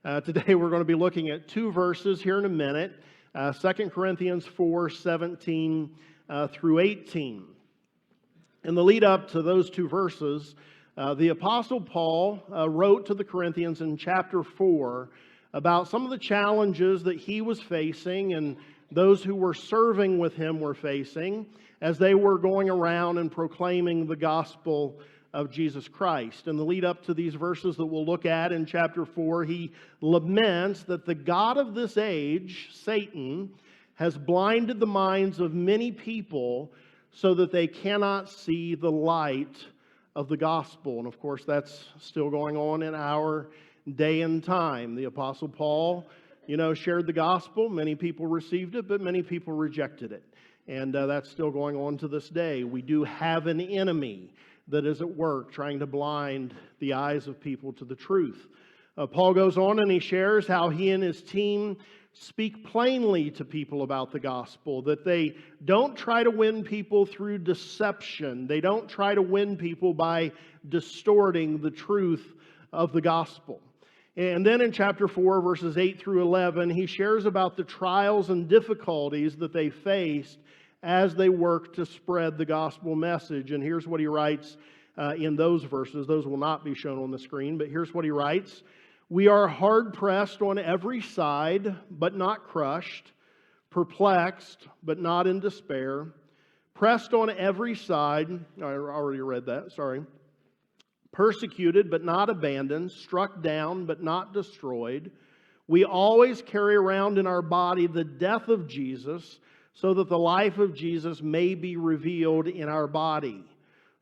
Today we're going to be looking at two verses here in a minute, 2 Corinthians 4:17 through 18. In the lead up to those two verses, the Apostle Paul wrote to the Corinthians in chapter 4 about some of the challenges that he was facing and those who were serving with him were facing as they were going around and proclaiming the gospel of Jesus Christ. In the lead up to these verses that we'll look at in chapter 4, he laments that the God of this age, Satan, has blinded the minds of many people so that they cannot see the light of the gospel. And of course, that's still going on in our day and time. The Apostle Paul, shared the gospel. Many people received it, but many people rejected it. And that's still going on to this day. We do have an enemy that is at work trying to blind the eyes of people to the truth. Paul goes on and he shares how he and his team speak plainly to people about the gospel, that they don't try to win people through deception. They don't try to win people by distorting the truth of the gospel. And then in chapter 4, verses 8 through 11, he shares about the trials and difficulties that they faced as they work to spread the gospel message. And here's what he writes in those verses. Those will not be shown on the screen, but here's what he writes. We are hard-pressed on every side, but not crushed, perplexed, but not in despair, pressed on every side, I already read that, sorry, persecuted, but not abandoned, struck down, but not destroyed. We always carry around in our body the death of Jesus, so that the life of Jesus may be revealed in our body.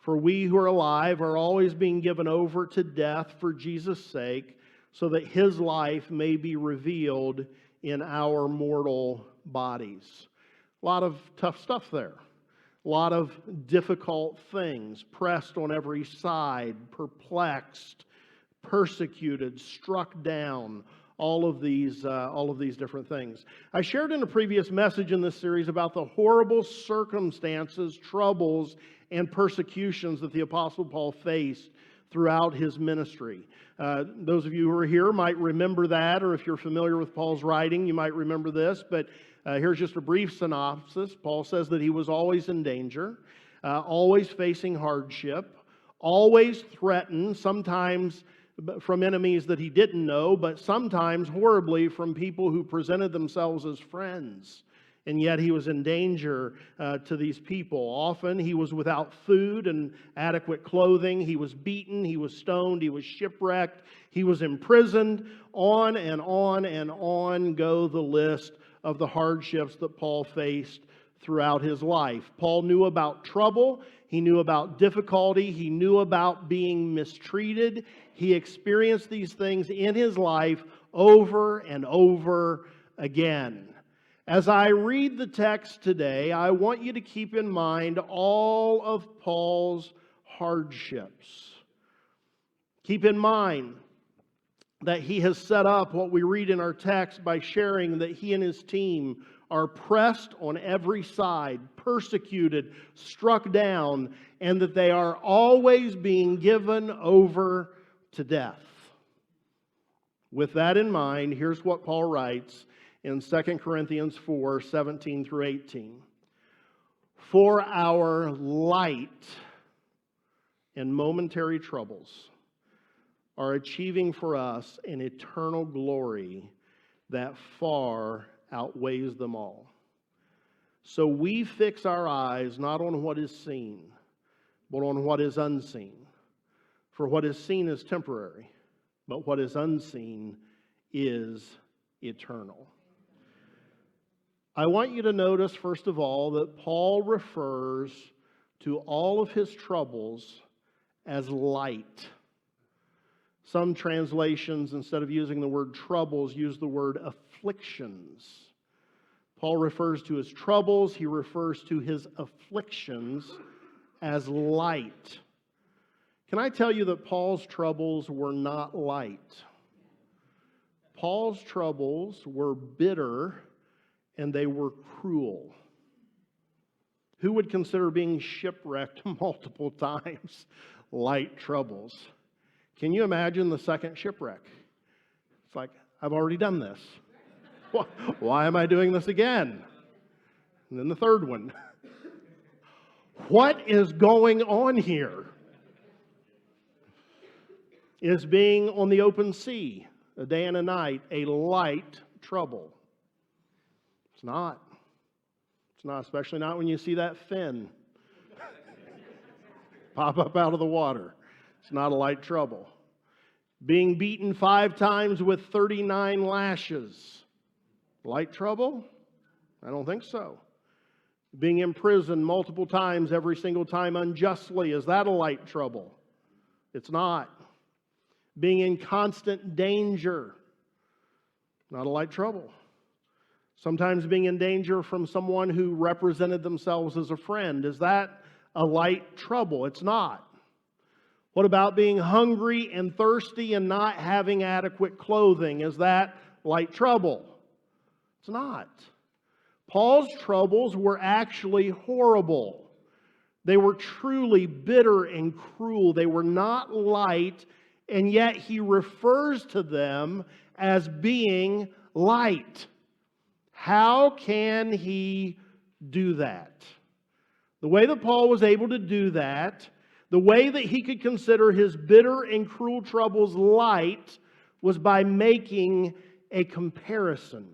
For we who are alive are always being given over to death for Jesus' sake, so that His life may be revealed in our mortal bodies. A lot of tough stuff there. A lot of difficult things. Pressed on every side, perplexed, persecuted, struck down. All of these different things. I shared in a previous message in this series about the horrible circumstances, troubles, and persecutions that the Apostle Paul faced throughout his ministry. Those of you who are here might remember that, or if you're familiar with Paul's writing, you might remember this, but here's just a brief synopsis. Paul says that he was always in danger, always facing hardship, always threatened, sometimes from enemies that he didn't know, but sometimes horribly from people who presented themselves as friends. And yet he was in danger to these people. Often he was without food and adequate clothing. He was beaten, he was stoned, he was shipwrecked, he was imprisoned. On and on and on go the list of the hardships that Paul faced throughout his life. Paul knew about trouble. He knew about difficulty. He knew about being mistreated. He experienced these things in his life over and over again. As I read the text today, I want you to keep in mind all of Paul's hardships. Keep in mind that he has set up what we read in our text by sharing that he and his team are pressed on every side, persecuted, struck down, and that they are always being given over to death. With that in mind, here's what Paul writes in 2 Corinthians 4:17 through 18. For our light and momentary troubles are achieving for us an eternal glory that far outweighs them all. So we fix our eyes not on what is seen, but on what is unseen. For what is seen is temporary, but what is unseen is eternal. I want you to notice, first of all, that Paul refers to all of his troubles as light. Some translations, instead of using the word troubles, use the word afflictions. Paul refers to his troubles, he refers to his afflictions as light. Can I tell you that Paul's troubles were not light? Paul's troubles were bitter and they were cruel. Who would consider being shipwrecked multiple times light troubles? Can you imagine the second shipwreck? It's like, I've already done this. Why am I doing this again? And then the third one. What is going on here? Is being on the open sea, a day and a night, a light trouble? It's not. It's not, especially not when you see that fin pop up out of the water. It's not a light trouble. Being beaten 5 times with 39 lashes. Light trouble? I don't think so. Being imprisoned multiple times, every single time unjustly. Is that a light trouble? It's not. Being in constant danger. Not a light trouble. Sometimes being in danger from someone who represented themselves as a friend. Is that a light trouble? It's not. What about being hungry and thirsty and not having adequate clothing? Is that light trouble? It's not. Paul's troubles were actually horrible. They were truly bitter and cruel. They were not light, and yet he refers to them as being light. How can he do that? The way that Paul was able to do that, the way that he could consider his bitter and cruel troubles light, was by making a comparison.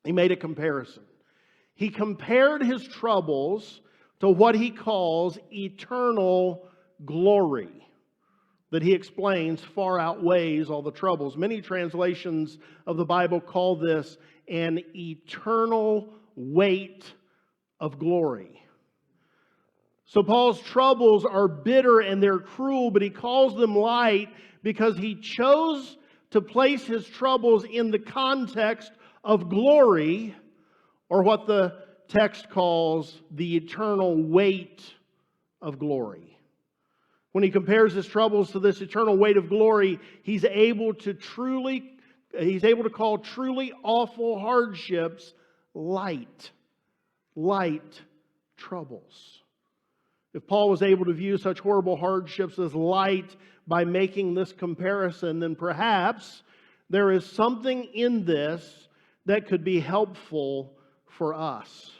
He made a comparison. He compared his troubles to what he calls eternal glory, that he explains far outweighs all the troubles. Many translations of the Bible call this an eternal weight of glory. So Paul's troubles are bitter and they're cruel, but he calls them light because he chose to place his troubles in the context of glory, or what the text calls the eternal weight of glory. When he compares his troubles to this eternal weight of glory, he's able to call truly awful hardships light troubles. If Paul was able to view such horrible hardships as light by making this comparison, then perhaps there is something in this that could be helpful for us.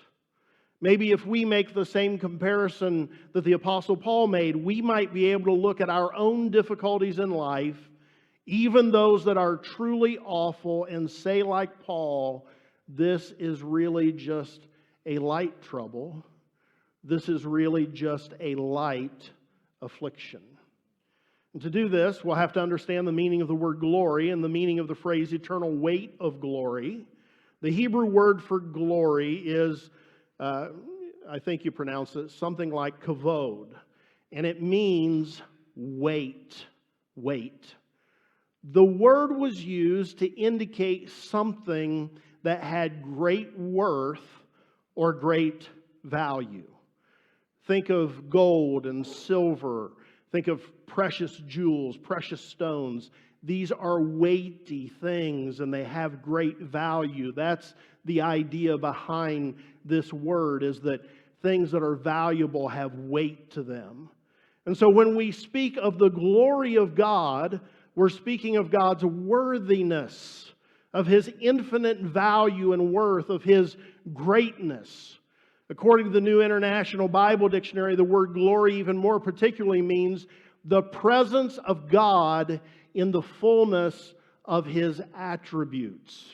Maybe if we make the same comparison that the Apostle Paul made, we might be able to look at our own difficulties in life, even those that are truly awful, and say like Paul, this is really just a light trouble. This is really just a light affliction. And to do this, we'll have to understand the meaning of the word glory and the meaning of the phrase eternal weight of glory. The Hebrew word for glory is, I think you pronounce it, something like kavod. And it means weight. The word was used to indicate something that had great worth or great value. Think of gold and silver. Think of precious jewels, precious stones. These are weighty things and they have great value. That's the idea behind this word, is that things that are valuable have weight to them. And so when we speak of the glory of God, we're speaking of God's worthiness, of His infinite value and worth, of His greatness. According to the New International Bible Dictionary, the word glory even more particularly means the presence of God in the fullness of His attributes.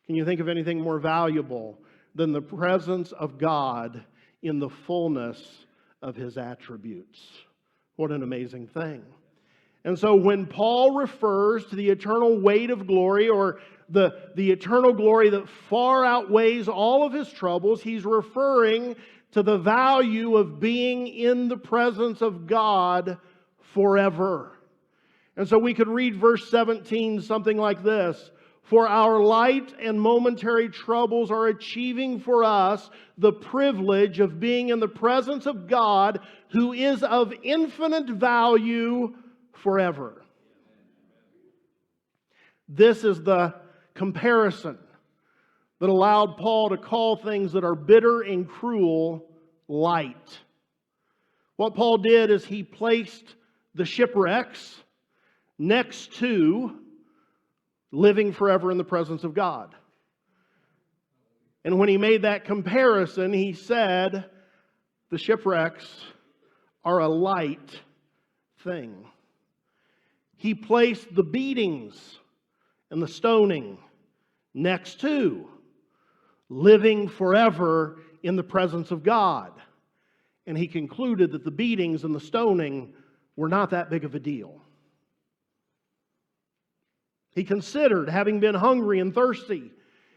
Can you think of anything more valuable than the presence of God in the fullness of His attributes? What an amazing thing. And so when Paul refers to the eternal weight of glory, or the eternal glory that far outweighs all of his troubles, he's referring to the value of being in the presence of God forever. And so we could read verse 17 something like this: "For our light and momentary troubles are achieving for us the privilege of being in the presence of God, who is of infinite value forever." This is the comparison that allowed Paul to call things that are bitter and cruel light. What Paul did is he placed the shipwrecks next to living forever in the presence of God. And when he made that comparison, he said, the shipwrecks are a light thing. He placed the beatings and the stoning next to living forever in the presence of God. And he concluded that the beatings and the stoning were not that big of a deal. He considered having been hungry and thirsty.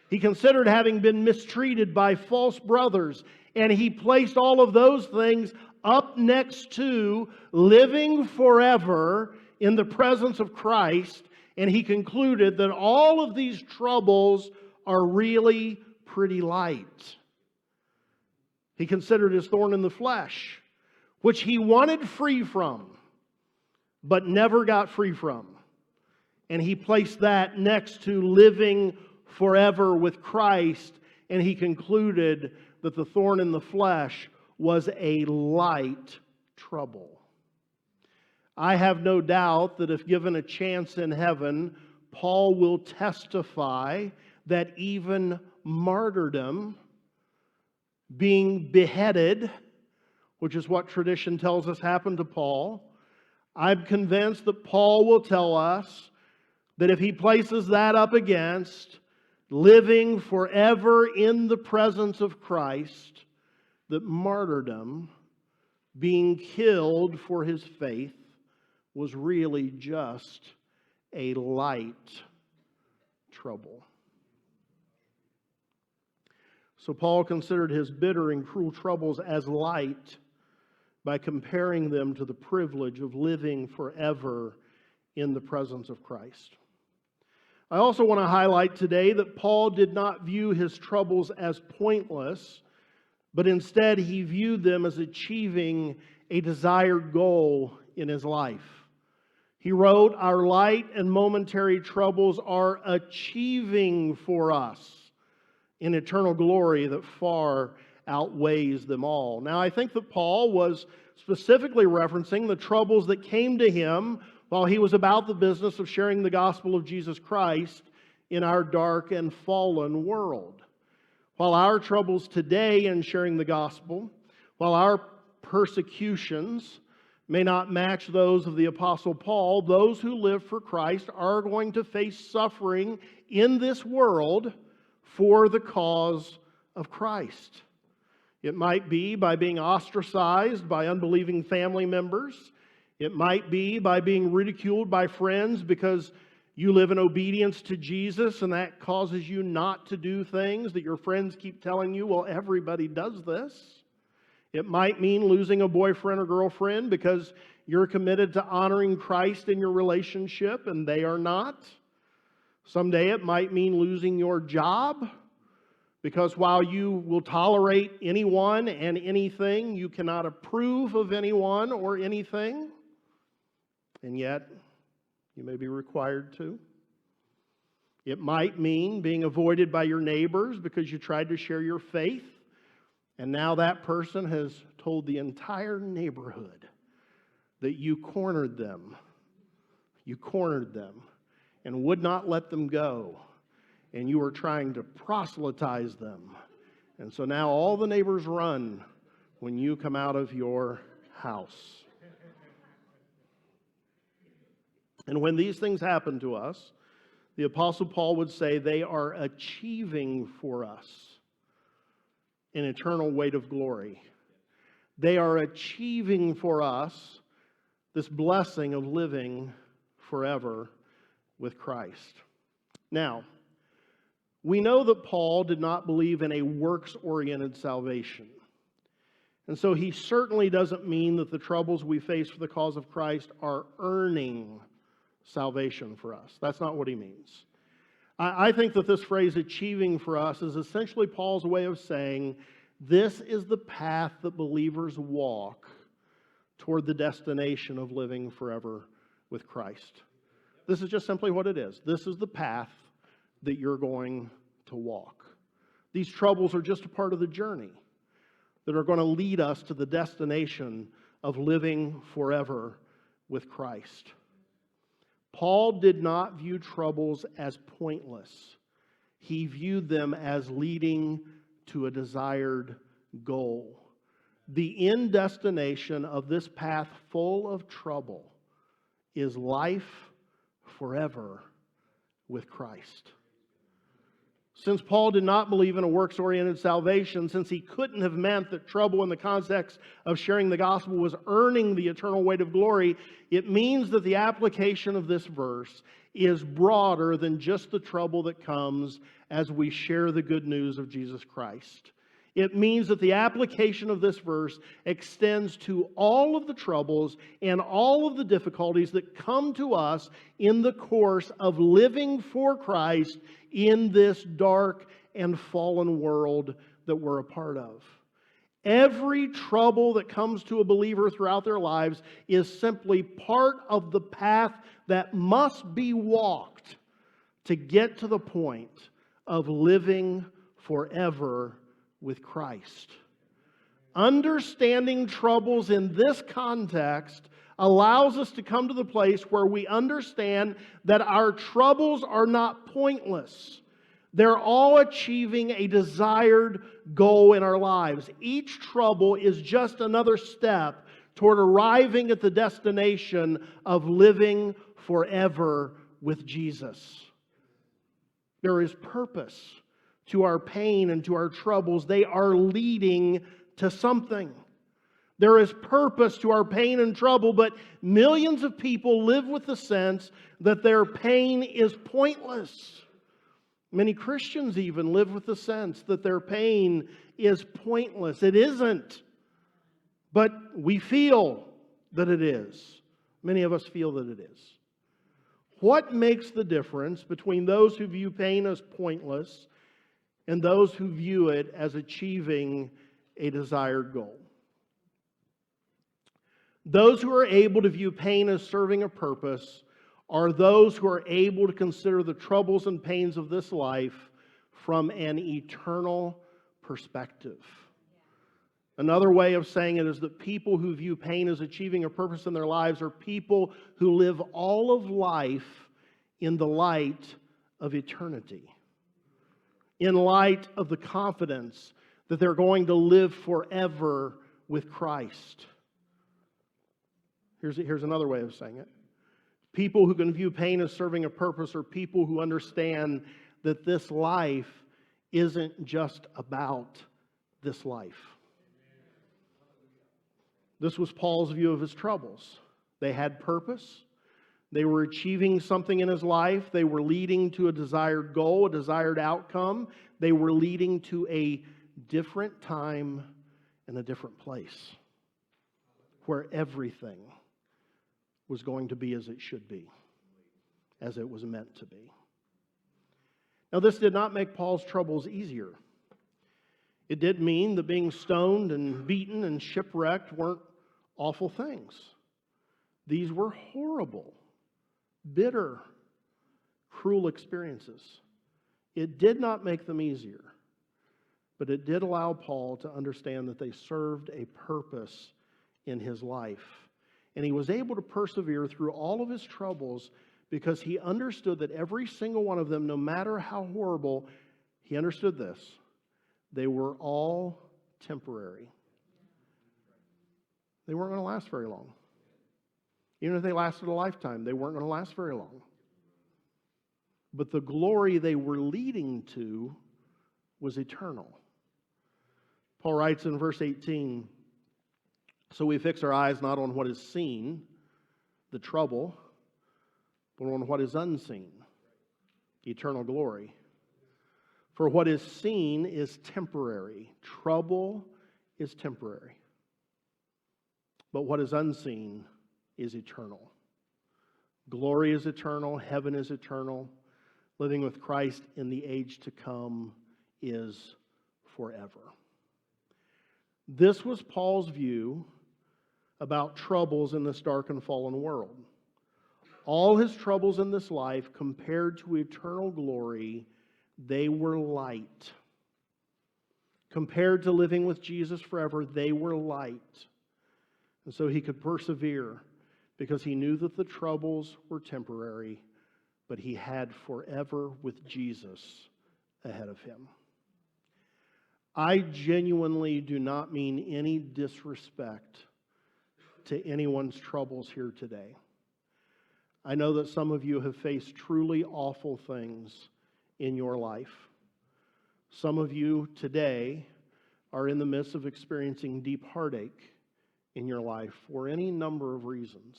He considered having been mistreated by false brothers. And he placed all of those things up next to living forever in the presence of Christ. And he concluded that all of these troubles are really pretty light. He considered his thorn in the flesh, which he wanted free from, but never got free from. And he placed that next to living forever with Christ, and he concluded that the thorn in the flesh was a light trouble. I have no doubt that if given a chance in heaven, Paul will testify that even martyrdom, being beheaded, which is what tradition tells us happened to Paul, I'm convinced that Paul will tell us that if he places that up against living forever in the presence of Christ, that martyrdom, being killed for his faith, was really just a light trouble. So Paul considered his bitter and cruel troubles as light by comparing them to the privilege of living forever in the presence of Christ. I also want to highlight today that Paul did not view his troubles as pointless, but instead he viewed them as achieving a desired goal in his life. He wrote, "Our light and momentary troubles are achieving for us an eternal glory that far outweighs them all." Now, I think that Paul was specifically referencing the troubles that came to him while he was about the business of sharing the gospel of Jesus Christ in our dark and fallen world. While our troubles today in sharing the gospel, while our persecutions may not match those of the Apostle Paul, those who live for Christ are going to face suffering in this world for the cause of Christ. It might be by being ostracized by unbelieving family members. It might be by being ridiculed by friends because you live in obedience to Jesus and that causes you not to do things that your friends keep telling you, well, everybody does this. It might mean losing a boyfriend or girlfriend because you're committed to honoring Christ in your relationship and they are not. Someday it might mean losing your job because while you will tolerate anyone and anything, you cannot approve of anyone or anything. And yet, you may be required to. It might mean being avoided by your neighbors because you tried to share your faith, and now that person has told the entire neighborhood that you cornered them. You cornered them and would not let them go, and you were trying to proselytize them. And so now all the neighbors run when you come out of your house. And when these things happen to us, the Apostle Paul would say they are achieving for us an eternal weight of glory. They are achieving for us this blessing of living forever with Christ. Now, we know that Paul did not believe in a works-oriented salvation. And so he certainly doesn't mean that the troubles we face for the cause of Christ are earning salvation for us. That's not what he means. I think that this phrase, achieving for us, is essentially Paul's way of saying this is the path that believers walk toward the destination of living forever with Christ. This is just simply what it is. This is the path that you're going to walk. These troubles are just a part of the journey that are going to lead us to the destination of living forever with Christ. Paul did not view troubles as pointless. He viewed them as leading to a desired goal. The end destination of this path full of trouble is life forever with Christ. Since Paul did not believe in a works-oriented salvation, since he couldn't have meant that trouble in the context of sharing the gospel was earning the eternal weight of glory, it means that the application of this verse is broader than just the trouble that comes as we share the good news of Jesus Christ. It means that the application of this verse extends to all of the troubles and all of the difficulties that come to us in the course of living for Christ in this dark and fallen world that we're a part of. Every trouble that comes to a believer throughout their lives is simply part of the path that must be walked to get to the point of living forever with Christ. Understanding troubles in this context allows us to come to the place where we understand that our troubles are not pointless. They're all achieving a desired goal in our lives. Each trouble is just another step toward arriving at the destination of living forever with Jesus. There is purpose to our pain and to our troubles. They are leading to something. There is purpose to our pain and trouble, but millions of people live with the sense that their pain is pointless. Many Christians even live with the sense that their pain is pointless. It isn't, but we feel that it is. Many of us feel that it is. What makes the difference between those who view pain as pointless and those who view it as achieving a desired goal? Those who are able to view pain as serving a purpose are those who are able to consider the troubles and pains of this life from an eternal perspective. Another way of saying it is that people who view pain as achieving a purpose in their lives are people who live all of life in the light of eternity, in light of the confidence that they're going to live forever with Christ. Here's another way of saying it. People who can view pain as serving a purpose are people who understand that this life isn't just about this life. This was Paul's view of his troubles. They had purpose. They were achieving something in his life. They were leading to a desired goal, a desired outcome. They were leading to a different time and a different place where everything was going to be as it should be, as it was meant to be. Now, this did not make Paul's troubles easier. It did mean that being stoned and beaten and shipwrecked weren't awful things. These were horrible, bitter, cruel experiences. It did not make them easier, but it did allow Paul to understand that they served a purpose in his life. And he was able to persevere through all of his troubles because he understood that every single one of them, no matter how horrible, he understood this: they were all temporary. They weren't going to last very long. Even if they lasted a lifetime, they weren't going to last very long. But the glory they were leading to was eternal. Paul writes in verse 18, "So we fix our eyes not on what is seen, the trouble, but on what is unseen, eternal glory. For what is seen is temporary. Trouble is temporary. But what is unseen is eternal. Glory is eternal. Heaven is eternal. Living with Christ in the age to come is forever." This was Paul's view about troubles in this dark and fallen world. All his troubles in this life, compared to eternal glory, they were light. Compared to living with Jesus forever, they were light. And so he could persevere because he knew that the troubles were temporary, but he had forever with Jesus ahead of him. I genuinely do not mean any disrespect to anyone's troubles here today. I know that some of you have faced truly awful things in your life. Some of you today are in the midst of experiencing deep heartache in your life for any number of reasons.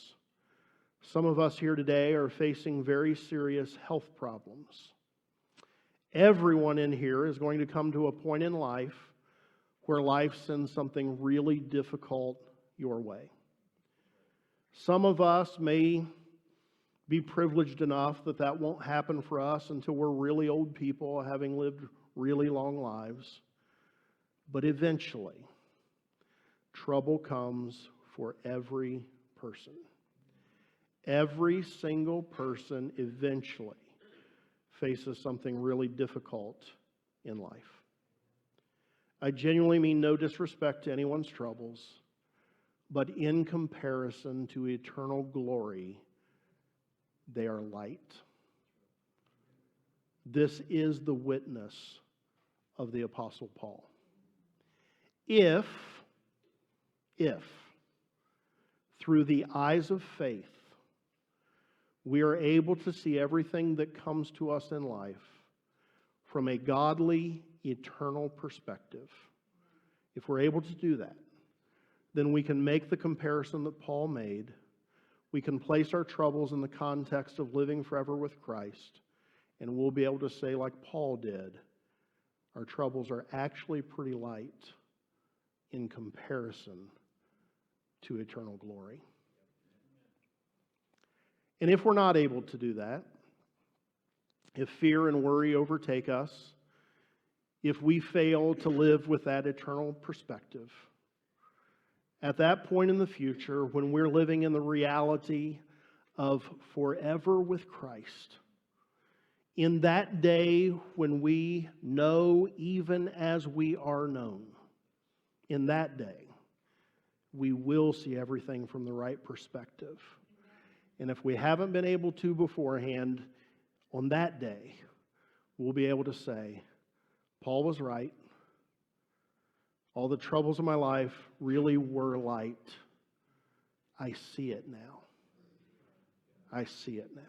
Some of us here today are facing very serious health problems. Everyone in here is going to come to a point in life where life sends something really difficult your way. Some of us may be privileged enough that that won't happen for us until we're really old people, having lived really long lives. But eventually, trouble comes for every person. Every single person eventually faces something really difficult in life. I genuinely mean no disrespect to anyone's troubles, but in comparison to eternal glory, they are light. This is the witness of the Apostle Paul. If through the eyes of faith, we are able to see everything that comes to us in life from a godly, eternal perspective, if we're able to do that, then we can make the comparison that Paul made. We can place our troubles in the context of living forever with Christ, and we'll be able to say, like Paul did, our troubles are actually pretty light in comparison to eternal glory. And if we're not able to do that, if fear and worry overtake us, if we fail to live with that eternal perspective, at that point in the future, when we're living in the reality of forever with Christ, in that day when we know even as we are known, in that day, we will see everything from the right perspective. And if we haven't been able to beforehand, on that day, we'll be able to say, Paul was right. All the troubles of my life really were light. I see it now. I see it now.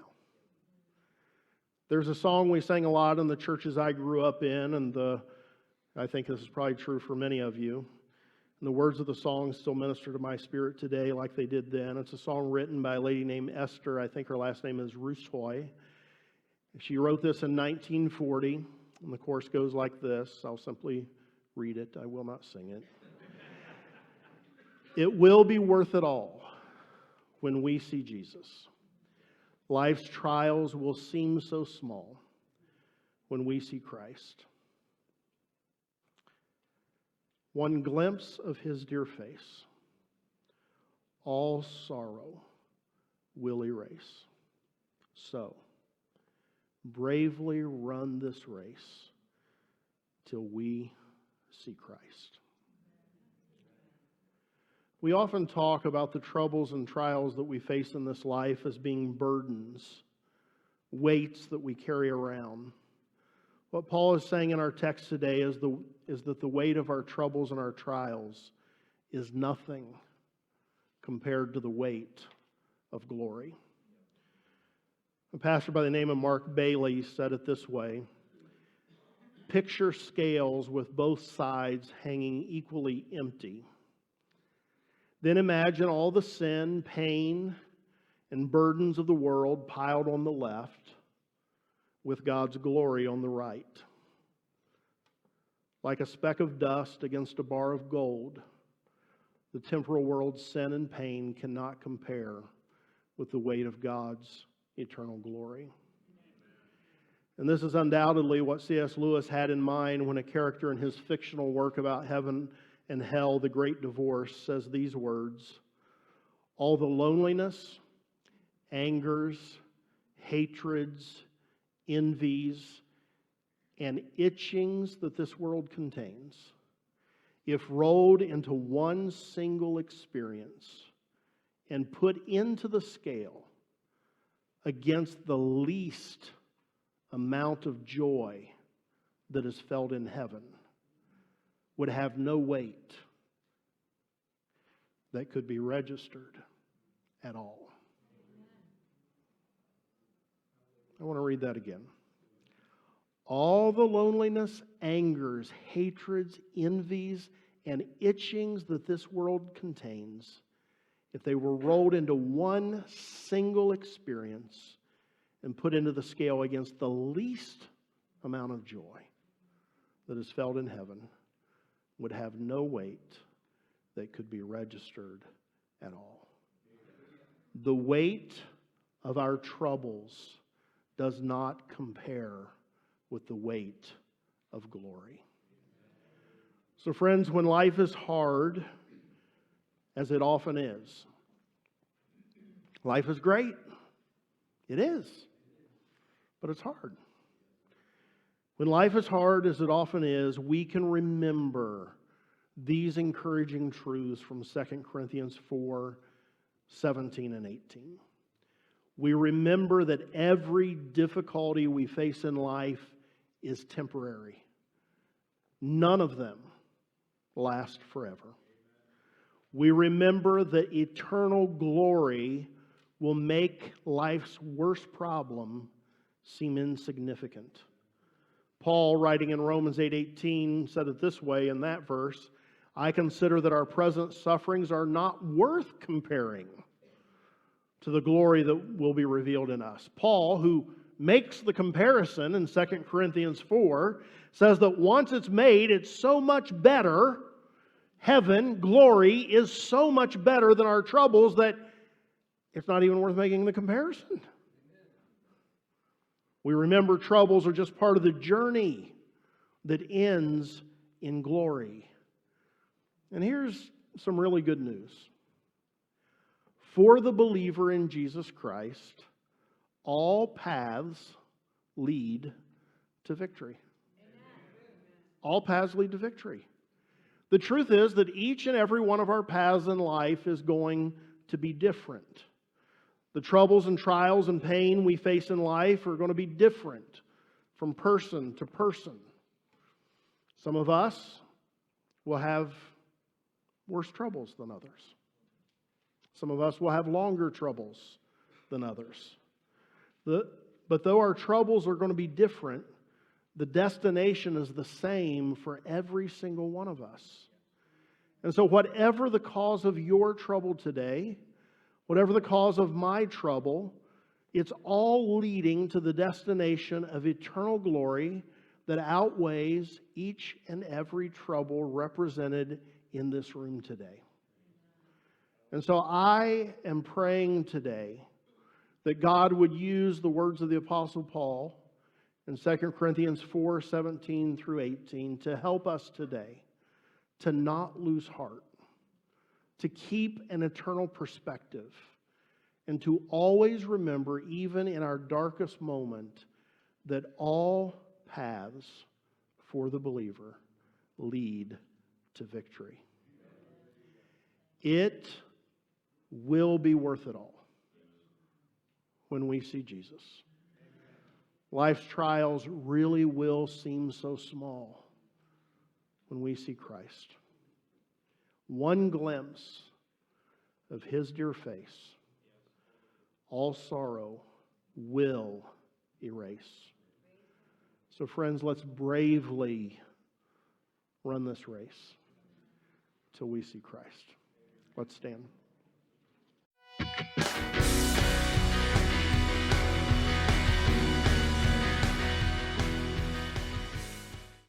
There's a song we sang a lot in the churches I grew up in, and I think this is probably true for many of you. And the words of the song still minister to my spirit today like they did then. It's a song written by a lady named Esther. I think her last name is Rousseau. She wrote this in 1940, and the chorus goes like this. I'll simply read it. I will not sing it. It will be worth it all when we see Jesus. Life's trials will seem so small when we see Christ. One glimpse of his dear face, all sorrow will erase. So, bravely run this race till we see Christ. We often talk about the troubles and trials that we face in this life as being burdens, weights that we carry around. What Paul is saying in our text today is that the weight of our troubles and our trials is nothing compared to the weight of glory. A pastor by the name of Mark Bailey said it this way: picture scales with both sides hanging equally empty. Then imagine all the sin, pain, and burdens of the world piled on the left, with God's glory on the right. Like a speck of dust against a bar of gold, the temporal world's sin and pain cannot compare with the weight of God's eternal glory. And this is undoubtedly what C.S. Lewis had in mind when a character in his fictional work about heaven and hell, The Great Divorce, says these words: all the loneliness, angers, hatreds, envies, and itchings that this world contains, if rolled into one single experience, and put into the scale against the least amount of joy that is felt in heaven would have no weight that could be registered at all. I want to read that again. All the loneliness, angers, hatreds, envies, and itchings that this world contains, if they were rolled into one single experience and put into the scale against the least amount of joy that is felt in heaven, would have no weight that could be registered at all. The weight of our troubles does not compare with the weight of glory. So friends, when life is hard, as it often is, life is great. It is. But it's hard. When life is hard, as it often is, we can remember these encouraging truths from 2 Corinthians 4, 17 and 18. We remember that every difficulty we face in life is temporary. None of them last forever. We remember that eternal glory will make life's worst problem seem insignificant. Paul, writing in Romans 8:18, said it this way in that verse, I consider that our present sufferings are not worth comparing to the glory that will be revealed in us. Paul, who makes the comparison in 2 Corinthians 4, says that once it's made, it's so much better. Heaven, glory, is so much better than our troubles that it's not even worth making the comparison. We remember troubles are just part of the journey that ends in glory. And here's some really good news. For the believer in Jesus Christ, all paths lead to victory. All paths lead to victory. The truth is that each and every one of our paths in life is going to be different. The troubles and trials and pain we face in life are going to be different from person to person. Some of us will have worse troubles than others. Some of us will have longer troubles than others. But though our troubles are going to be different, the destination is the same for every single one of us. And so whatever the cause of your trouble today, whatever the cause of my trouble, it's all leading to the destination of eternal glory that outweighs each and every trouble represented in this room today. And so I am praying today that God would use the words of the Apostle Paul in 2 Corinthians 4, 17 through 18 to help us today to not lose heart, to keep an eternal perspective, and to always remember, even in our darkest moment, that all paths for the believer lead to victory. It will be worth it all when we see Jesus. Life's trials really will seem so small when we see Christ. One glimpse of His dear face, all sorrow will erase. So friends, let's bravely run this race till we see Christ. Let's stand.